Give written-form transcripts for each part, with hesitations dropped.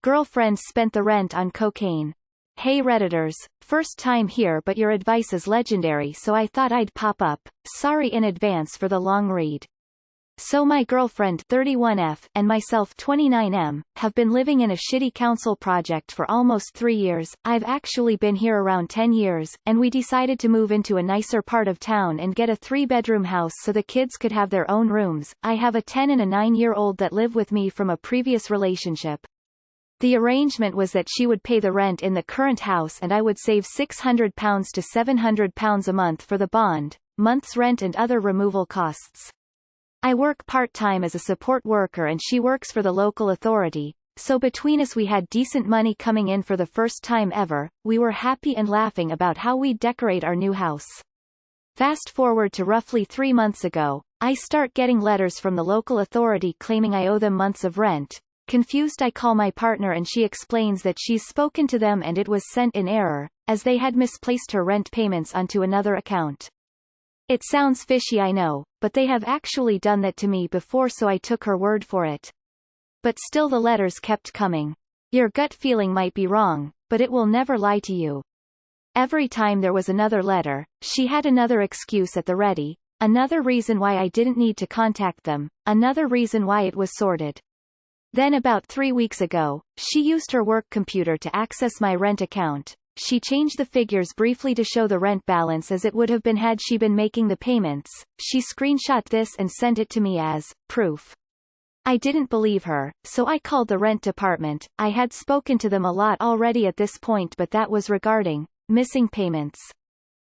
Girlfriend spent the rent on cocaine. Hey Redditors, first time here but your advice is legendary so I thought I'd pop up, sorry in advance for the long read. So my girlfriend 31F and myself 29M have been living in a shitty council project for almost 3 years. I've actually been here around 10 years, and we decided to move into a nicer part of town and get a 3-bedroom house so the kids could have their own rooms. I have a 10 and a 9-year-old that live with me from a previous relationship. The arrangement was that she would pay the rent in the current house and I would save £600 to £700 a month for the bond, month's rent and other removal costs. I work part-time as a support worker and she works for the local authority, so between us we had decent money coming in for the first time ever. We were happy and laughing about how we'd decorate our new house. Fast forward to roughly 3 months ago, I start getting letters from the local authority claiming I owe them months of rent. Confused, I call my partner and she explains that she's spoken to them and it was sent in error, as they had misplaced her rent payments onto another account. It sounds fishy, I know, but they have actually done that to me before, so I took her word for it. But still the letters kept coming. Your gut feeling might be wrong, but it will never lie to you. Every time there was another letter, she had another excuse at the ready, another reason why I didn't need to contact them, another reason why it was sorted. Then about 3 weeks ago, she used her work computer to access my rent account. She changed the figures briefly to show the rent balance as it would have been had she been making the payments. She screenshot this and sent it to me as proof. I didn't believe her, so I called the rent department. I had spoken to them a lot already at this point, but that was regarding missing payments.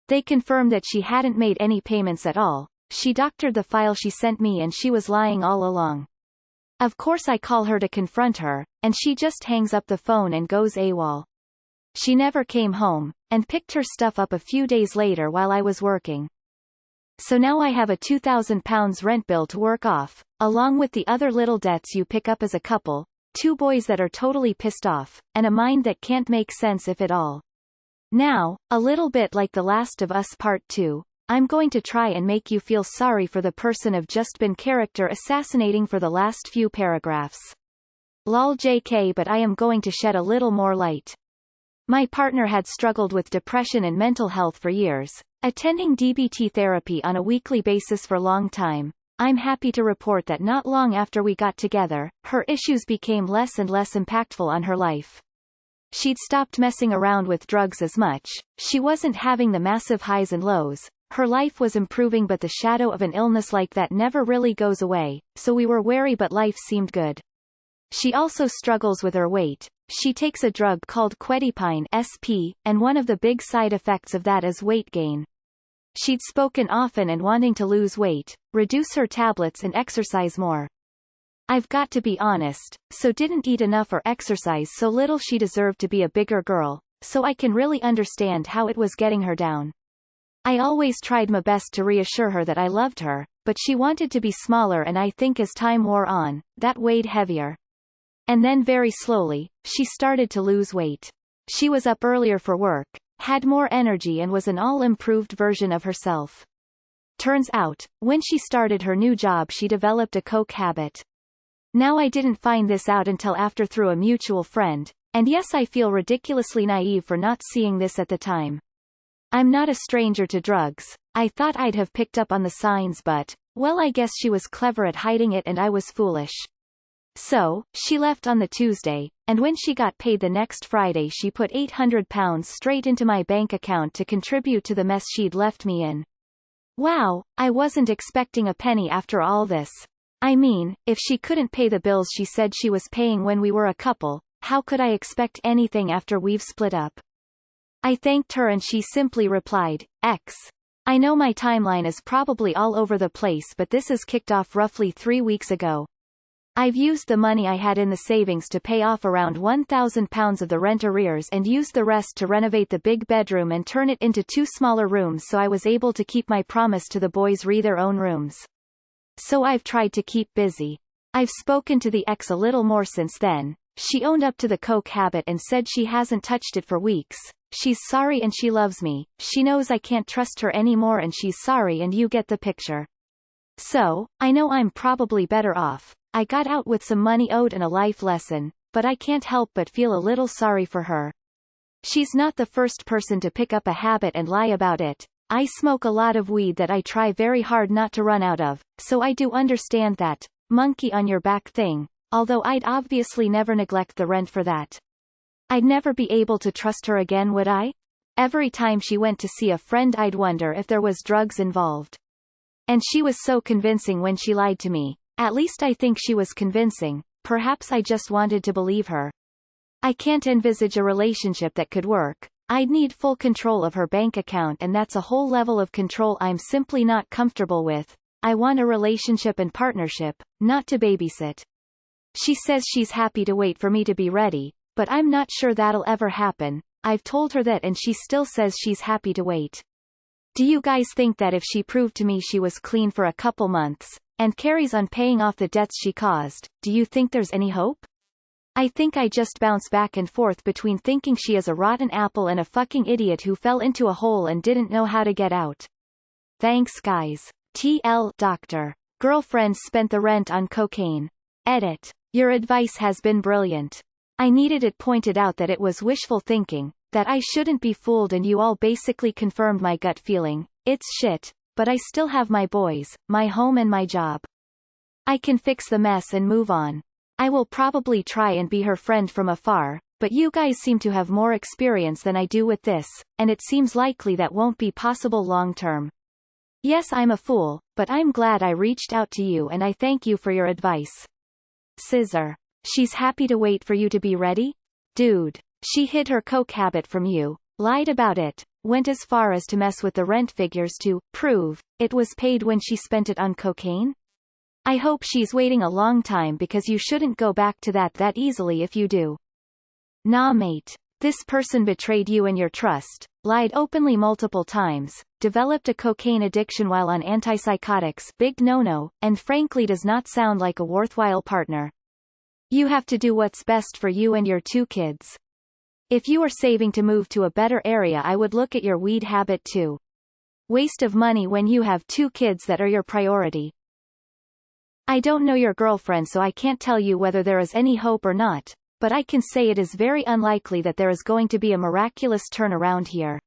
They confirmed that she hadn't made any payments at all. She doctored the file she sent me and she was lying all along. Of course I call her to confront her, and she just hangs up the phone and goes AWOL. She never came home, and picked her stuff up a few days later while I was working. So now I have a £2,000 rent bill to work off, along with the other little debts you pick up as a couple, 2 boys that are totally pissed off, and a mind that can't make sense if at all. Now, a little bit like The Last of Us Part 2, I'm going to try and make you feel sorry for the person I've just been character assassinating for the last few paragraphs. Lol JK, but I am going to shed a little more light. My partner had struggled with depression and mental health for years, attending DBT therapy on a weekly basis for a long time. I'm happy to report that not long after we got together, her issues became less and less impactful on her life. She'd stopped messing around with drugs as much, she wasn't having the massive highs and lows, her life was improving, but the shadow of an illness like that never really goes away, so we were wary but life seemed good. She also struggles with her weight. She takes a drug called Quetiapine SP, and one of the big side effects of that is weight gain. She'd spoken often and wanting to lose weight, reduce her tablets and exercise more. I've got to be honest, so didn't eat enough or exercise so little. She deserved to be a bigger girl, so I can really understand how it was getting her down. I always tried my best to reassure her that I loved her, but she wanted to be smaller, and I think as time wore on, that weighed heavier. And then very slowly, she started to lose weight. She was up earlier for work, had more energy and was an all-improved version of herself. Turns out, when she started her new job she developed a coke habit. Now I didn't find this out until after through a mutual friend, and yes, I feel ridiculously naive for not seeing this at the time. I'm not a stranger to drugs. I thought I'd have picked up on the signs, but, well, I guess she was clever at hiding it and I was foolish. So, she left on the Tuesday, and when she got paid the next Friday she put £800 straight into my bank account to contribute to the mess she'd left me in. Wow, I wasn't expecting a penny after all this. I mean, if she couldn't pay the bills she said she was paying when we were a couple, how could I expect anything after we've split up? I thanked her and she simply replied, X. I know my timeline is probably all over the place, but this is kicked off roughly 3 weeks ago. I've used the money I had in the savings to pay off around £1,000 of the rent arrears and used the rest to renovate the big bedroom and turn it into 2 smaller rooms so I was able to keep my promise to the boys re their own rooms. So I've tried to keep busy. I've spoken to the ex a little more since then. She owned up to the coke habit and said she hasn't touched it for weeks. She's sorry and she loves me. She knows I can't trust her anymore and she's sorry, and you get the picture. So, I know I'm probably better off. I got out with some money owed and a life lesson. but I can't help but feel a little sorry for her. She's not the first person to pick up a habit and lie about it. I smoke a lot of weed that I try very hard not to run out of, so I do understand that monkey on your back thing, although I'd obviously never neglect the rent for that. I'd never be able to trust her again, would I? Every time she went to see a friend I'd wonder if there was drugs involved. And she was so convincing when she lied to me. At least I think she was convincing, perhaps I just wanted to believe her. I can't envisage a relationship that could work. I'd need full control of her bank account, and that's a whole level of control I'm simply not comfortable with. I want a relationship and partnership, not to babysit. She says she's happy to wait for me to be ready, but I'm not sure that'll ever happen. I've told her that and she still says she's happy to wait. Do you guys think that if she proved to me she was clean for a couple months, and carries on paying off the debts she caused, do you think there's any hope? I think I just bounce back and forth between thinking she is a rotten apple and a fucking idiot who fell into a hole and didn't know how to get out. Thanks guys. TL Doctor. Girlfriend spent the rent on cocaine. Edit. Your advice has been brilliant. I needed it pointed out that it was wishful thinking, that I shouldn't be fooled, and you all basically confirmed my gut feeling. It's shit, but I still have my boys, my home and my job. I can fix the mess and move on. I will probably try and be her friend from afar, but you guys seem to have more experience than I do with this, and it seems likely that won't be possible long term. Yes, I'm a fool, but I'm glad I reached out to you and I thank you for your advice. Scissor. She's happy to wait for you to be ready? Dude. She hid her coke habit from you, lied about it, went as far as to mess with the rent figures to prove it was paid when she spent it on cocaine? I hope she's waiting a long time, because you shouldn't go back to that easily if you do. Nah mate. This person betrayed you and your trust, lied openly multiple times, developed a cocaine addiction while on antipsychotics, big no-no, and frankly does not sound like a worthwhile partner. You have to do what's best for you and your 2 kids. If you are saving to move to a better area, I would look at your weed habit too. Waste of money when you have 2 kids that are your priority. I don't know your girlfriend, so I can't tell you whether there is any hope or not, but I can say it is very unlikely that there is going to be a miraculous turnaround here.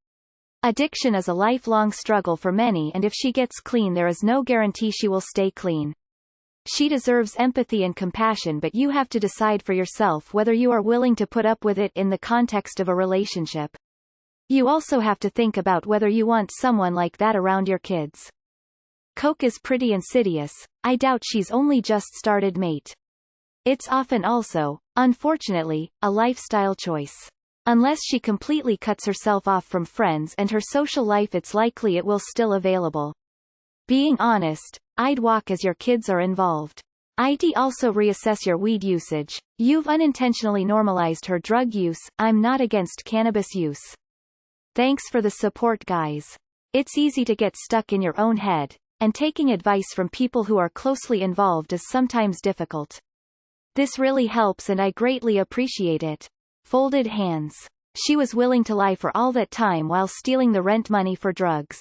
Addiction is a lifelong struggle for many, and if she gets clean there is no guarantee she will stay clean. She deserves empathy and compassion, but you have to decide for yourself whether you are willing to put up with it in the context of a relationship. You also have to think about whether you want someone like that around your kids. Coke is pretty insidious. I doubt she's only just started, mate. It's often also, unfortunately, a lifestyle choice. Unless she completely cuts herself off from friends and her social life, it's likely it will still available. Being honest, I'd walk as your kids are involved. I'd also reassess your weed usage. You've unintentionally normalized her drug use. I'm not against cannabis use. Thanks for the support, guys. It's easy to get stuck in your own head, and taking advice from people who are closely involved is sometimes difficult. This really helps and I greatly appreciate it. Folded hands. She was willing to lie for all that time while stealing the rent money for drugs.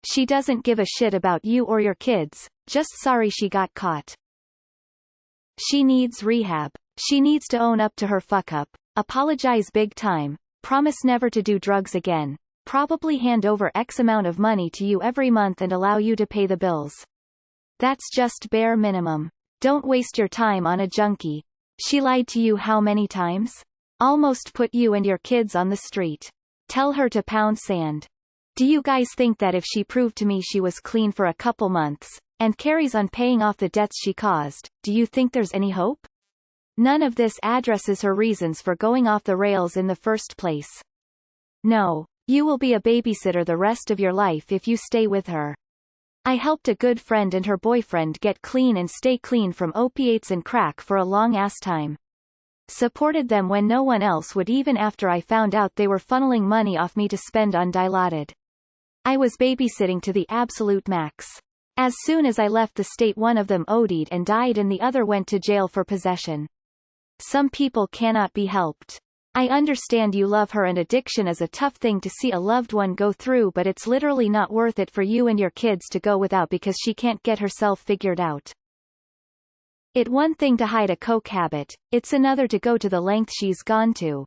She doesn't give a shit about you or your kids, just sorry she got caught. She needs rehab. She needs to own up to her fuck-up, apologize big time, promise never to do drugs again, probably hand over X amount of money to you every month and allow you to pay the bills. That's just bare minimum. Don't waste your time on a junkie. She lied to you how many times? Almost put you and your kids on the street. Tell her to pound sand. Do you guys think that if she proved to me she was clean for a couple months, and carries on paying off the debts she caused, do you think there's any hope? None of this addresses her reasons for going off the rails in the first place. No. You will be a babysitter the rest of your life if you stay with her. I helped a good friend and her boyfriend get clean and stay clean from opiates and crack for a long-ass time. Supported them when no one else would, even after I found out they were funneling money off me to spend on Dilaudid. I was babysitting to the absolute max. As soon as I left the state, one of them OD'd and died and the other went to jail for possession. Some people cannot be helped. I understand you love her and addiction is a tough thing to see a loved one go through, but it's literally not worth it for you and your kids to go without because she can't get herself figured out. It's one thing to hide a coke habit, it's another to go to the length she's gone to.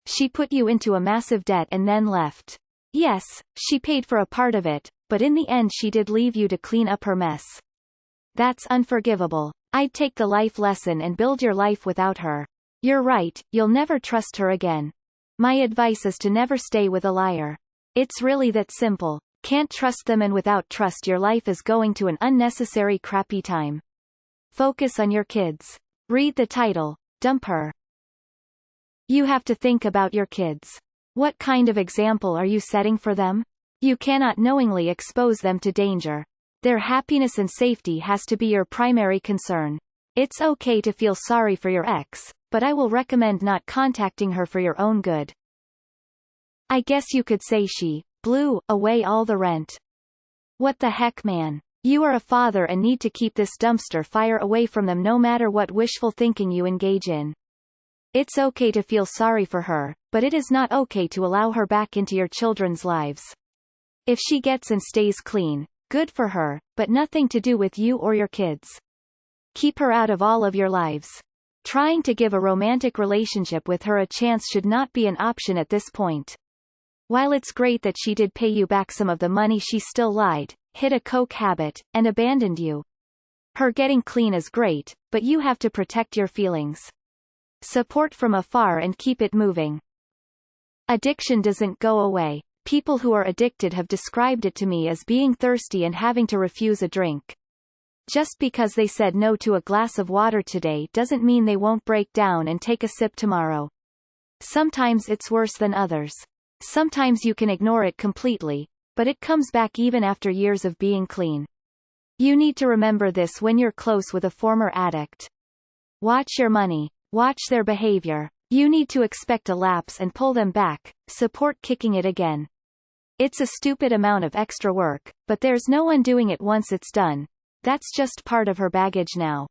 She put you into a massive debt and then left. Yes, she paid for a part of it, but in the end she did leave you to clean up her mess. That's unforgivable. I'd take the life lesson and build your life without her. You're right, you'll never trust her again. My advice is to never stay with a liar. It's really that simple. Can't trust them, and without trust your life is going to an unnecessary crappy time. Focus on your kids. Read the title. Dump her. You have to think about your kids. What kind of example are you setting for them? You cannot knowingly expose them to danger. Their happiness and safety has to be your primary concern. It's okay to feel sorry for your ex, but I will recommend not contacting her for your own good. I guess you could say she blew away all the rent. What the heck, man? You are a father and need to keep this dumpster fire away from them no matter what wishful thinking you engage in. It's okay to feel sorry for her, but it is not okay to allow her back into your children's lives. If she gets and stays clean, good for her, but nothing to do with you or your kids. Keep her out of all of your lives. Trying to give a romantic relationship with her a chance should not be an option at this point. While it's great that she did pay you back some of the money, she still lied, hid a coke habit, and abandoned you. Her getting clean is great, but you have to protect your feelings. Support from afar and keep it moving. Addiction doesn't go away. People who are addicted have described it to me as being thirsty and having to refuse a drink. Just because they said no to a glass of water today doesn't mean they won't break down and take a sip tomorrow. Sometimes it's worse than others. Sometimes you can ignore it completely, but it comes back even after years of being clean. You need to remember this when you're close with a former addict. Watch your money. Watch their behavior. You need to expect a lapse and pull them back, support kicking it again. It's a stupid amount of extra work, but there's no undoing it once it's done. That's just part of her baggage now.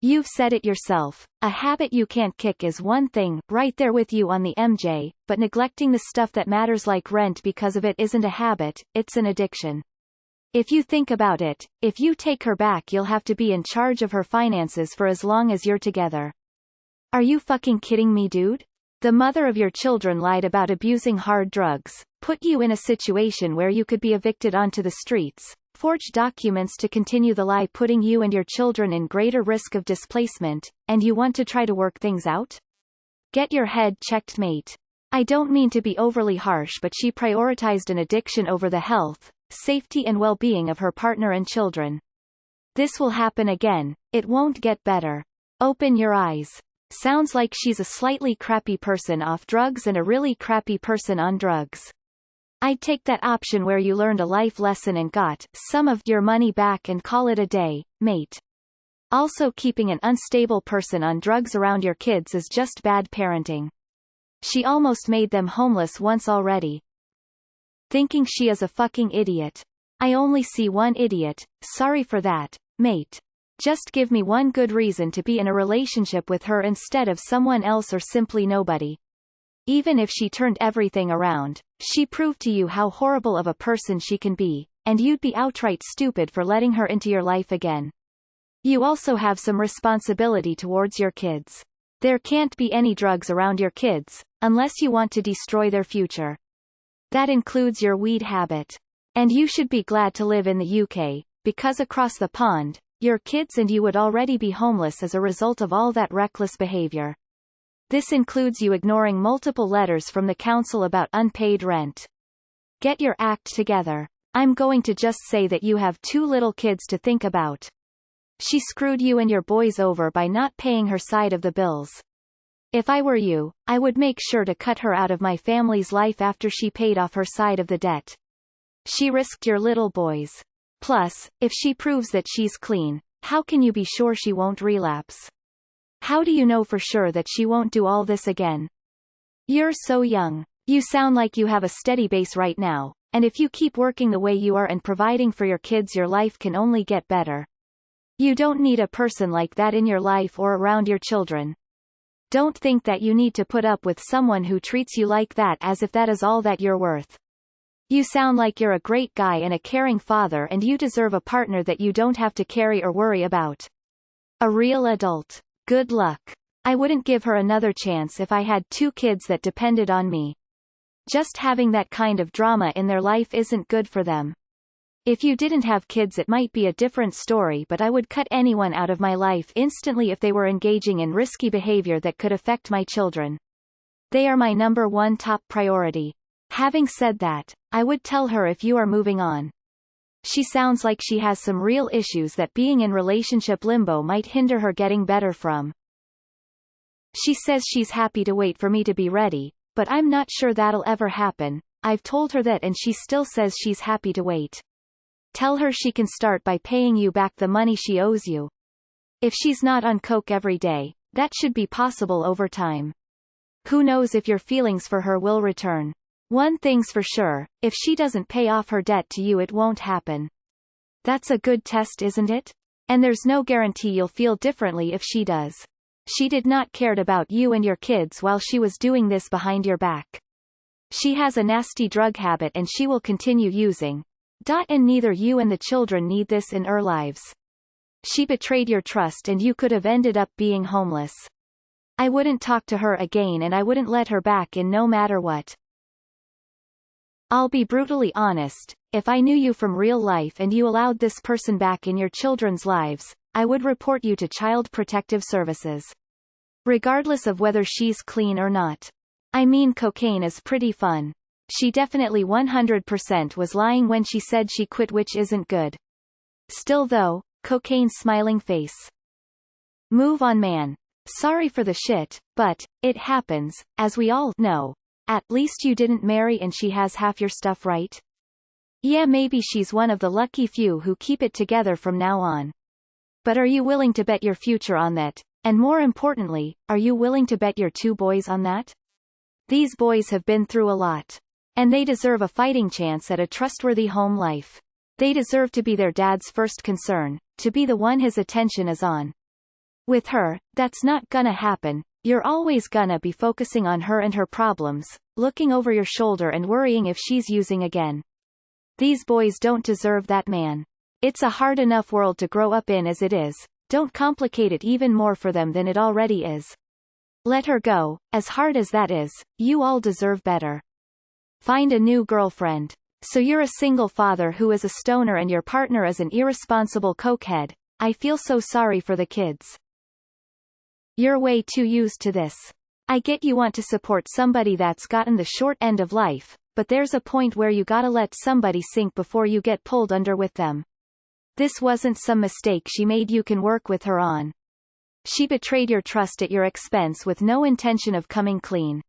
You've said it yourself, a habit you can't kick is one thing, right there with you on the MJ, but neglecting the stuff that matters like rent because of it isn't a habit, it's an addiction. If you think about it, if you take her back you'll have to be in charge of her finances for as long as you're together. Are you fucking kidding me, dude? The mother of your children lied about abusing hard drugs, put you in a situation where you could be evicted onto the streets, forged documents to continue the lie, putting you and your children in greater risk of displacement, and you want to try to work things out? Get your head checked, mate. I don't mean to be overly harsh, but she prioritized an addiction over the health, safety and well-being of her partner and children. This will happen again. It won't get better. Open your eyes. Sounds like she's a slightly crappy person off drugs and a really crappy person on drugs. I'd take that option where you learned a life lesson and got some of your money back and call it a day, mate. Also, keeping an unstable person on drugs around your kids is just bad parenting. She almost made them homeless once already. Thinking she is a fucking idiot. I only see one idiot, sorry for that, mate. Just give me one good reason to be in a relationship with her instead of someone else or simply nobody. Even if she turned everything around, she proved to you how horrible of a person she can be, and you'd be outright stupid for letting her into your life again. You also have some responsibility towards your kids. There can't be any drugs around your kids, unless you want to destroy their future. That includes your weed habit. And you should be glad to live in the UK, because across the pond, your kids and you would already be homeless as a result of all that reckless behavior. This includes you ignoring multiple letters from the council about unpaid rent. Get your act together. I'm going to just say that you have 2 little kids to think about. She screwed you and your boys over by not paying her side of the bills. If I were you, I would make sure to cut her out of my family's life after she paid off her side of the debt. She risked your little boys. Plus, if she proves that she's clean, how can you be sure she won't relapse? How do you know for sure that she won't do all this again? You're so young. You sound like you have a steady base right now, and if you keep working the way you are and providing for your kids, your life can only get better. You don't need a person like that in your life or around your children. Don't think that you need to put up with someone who treats you like that as if that is all that you're worth. You sound like you're a great guy and a caring father, and you deserve a partner that you don't have to carry or worry about. A real adult. Good luck. I wouldn't give her another chance if I had 2 kids that depended on me. Just having that kind of drama in their life isn't good for them. If you didn't have kids it might be a different story, but I would cut anyone out of my life instantly if they were engaging in risky behavior that could affect my children. They are my number 1 top priority. Having said that, I would tell her if you are moving on. She sounds like she has some real issues that being in relationship limbo might hinder her getting better from. She says she's happy to wait for me to be ready, but I'm not sure that'll ever happen. I've told her that and she still says she's happy to wait. Tell her she can start by paying you back the money she owes you. If she's not on coke every day, that should be possible over time. Who knows if your feelings for her will return. One thing's for sure, if she doesn't pay off her debt to you it won't happen. That's a good test, isn't it? And there's no guarantee you'll feel differently if she does. She did not cared about you and your kids while she was doing this behind your back. She has a nasty drug habit and she will continue using. And neither you and the children need this in their lives. She betrayed your trust and you could have ended up being homeless. I wouldn't talk to her again and I wouldn't let her back in no matter what. I'll be brutally honest, if I knew you from real life and you allowed this person back in your children's lives, I would report you to Child Protective Services. Regardless of whether she's clean or not. I mean, cocaine is pretty fun. She definitely 100% was lying when she said she quit, which isn't good. Still though, cocaine smiling face. Move on, man. Sorry for the shit, but it happens, as we all know. At least you didn't marry and she has half your stuff, right? Yeah, maybe she's one of the lucky few who keep it together from now on. But are you willing to bet your future on that? And more importantly, are you willing to bet your 2 boys on that? These boys have been through a lot. And they deserve a fighting chance at a trustworthy home life. They deserve to be their dad's first concern, to be the one his attention is on. With her, that's not gonna happen. You're always gonna be focusing on her and her problems, looking over your shoulder and worrying if she's using again. These boys don't deserve that, man. It's a hard enough world to grow up in as it is. Don't complicate it even more for them than it already is. Let her go, as hard as that is. You all deserve better. Find a new girlfriend. So you're a single father who is a stoner and your partner is an irresponsible cokehead. I feel so sorry for the kids. You're way too used to this. I get you want to support somebody that's gotten the short end of life, but there's a point where you gotta let somebody sink before you get pulled under with them. This wasn't some mistake she made you can work with her on. She betrayed your trust at your expense with no intention of coming clean.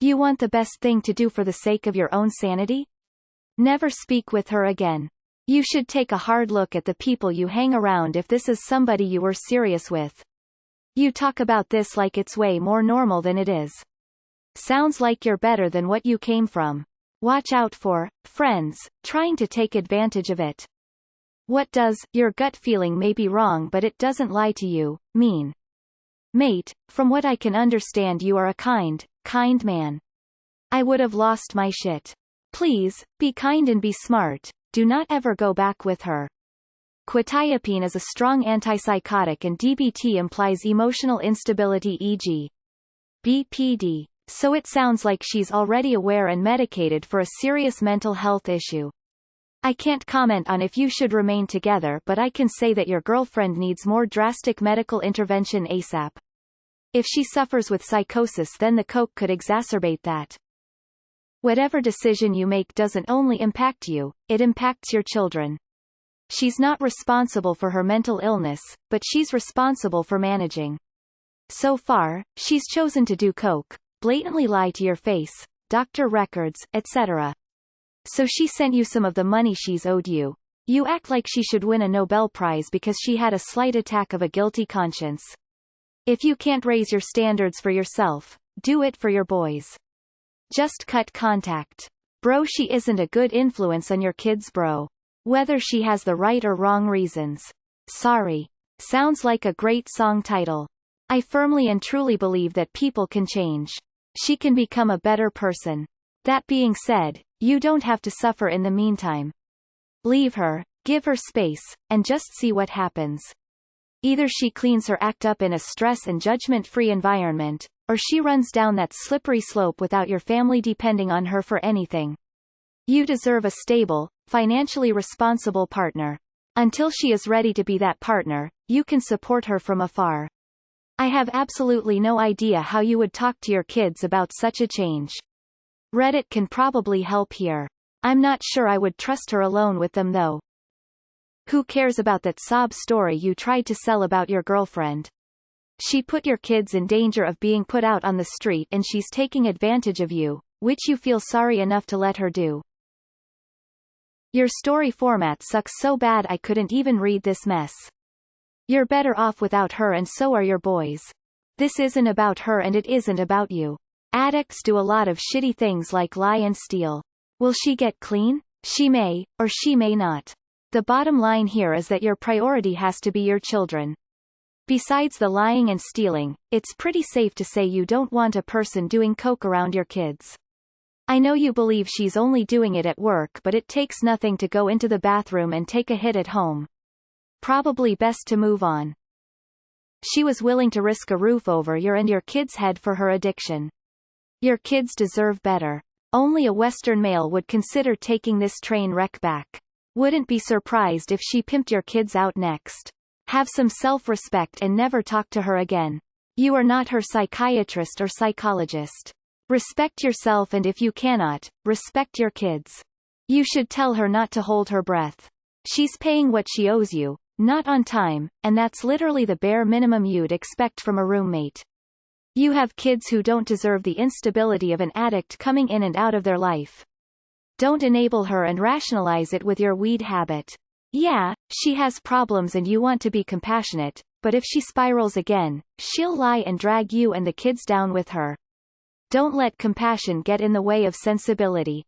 You want the best thing to do for the sake of your own sanity? Never speak with her again. You should take a hard look at the people you hang around if this is somebody you were serious with. You talk about this like it's way more normal than it is. Sounds like you're better than what you came from. Watch out for friends trying to take advantage of it. What does your gut feeling may be wrong, but it doesn't lie to you, mean. Mate, from what I can understand you are a kind man. I would have lost my shit. Please, be kind and be smart. Do not ever go back with her. Quetiapine is a strong antipsychotic and DBT implies emotional instability, e.g. BPD. So it sounds like she's already aware and medicated for a serious mental health issue. I can't comment on if you should remain together, but I can say that your girlfriend needs more drastic medical intervention ASAP. If she suffers with psychosis, then the coke could exacerbate that. Whatever decision you make doesn't only impact you, it impacts your children. She's not responsible for her mental illness, but she's responsible for managing. So far, she's chosen to do coke, blatantly lie to your face, doctor records, etc. So she sent you some of the money she's owed you. You act like she should win a Nobel Prize because she had a slight attack of a guilty conscience. If you can't raise your standards for yourself, do it for your boys. Just cut contact. Bro, she isn't a good influence on your kids, bro. Whether she has the right or wrong reasons. Sorry. Sounds like a great song title. I firmly and truly believe that people can change. She can become a better person. That being said, you don't have to suffer in the meantime. Leave her, give her space, and just see what happens. Either she cleans her act up in a stress and judgment-free environment, or she runs down that slippery slope without your family depending on her for anything. You deserve a stable, financially responsible partner. Until she is ready to be that partner, you can support her from afar. I have absolutely no idea how you would talk to your kids about such a change. Reddit can probably help here. I'm not sure I would trust her alone with them though. Who cares about that sob story you tried to sell about your girlfriend? She put your kids in danger of being put out on the street and she's taking advantage of you, which you feel sorry enough to let her do. Your story format sucks so bad I couldn't even read this mess. You're better off without her and so are your boys. This isn't about her and it isn't about you. Addicts do a lot of shitty things like lie and steal. Will she get clean? She may, or she may not. The bottom line here is that your priority has to be your children. Besides the lying and stealing, it's pretty safe to say you don't want a person doing coke around your kids. I know you believe she's only doing it at work, but it takes nothing to go into the bathroom and take a hit at home. Probably best to move on. She was willing to risk a roof over your and your kids' head for her addiction. Your kids deserve better. Only a Western male would consider taking this train wreck back. Wouldn't be surprised if she pimped your kids out next. Have some self-respect and never talk to her again. You are not her psychiatrist or psychologist. Respect yourself and if you cannot, respect your kids. You should tell her not to hold her breath. She's paying what she owes you, not on time, and that's literally the bare minimum you'd expect from a roommate. You have kids who don't deserve the instability of an addict coming in and out of their life. Don't enable her and rationalize it with your weed habit. Yeah, she has problems and you want to be compassionate, but if she spirals again, she'll lie and drag you and the kids down with her. Don't let compassion get in the way of sensibility.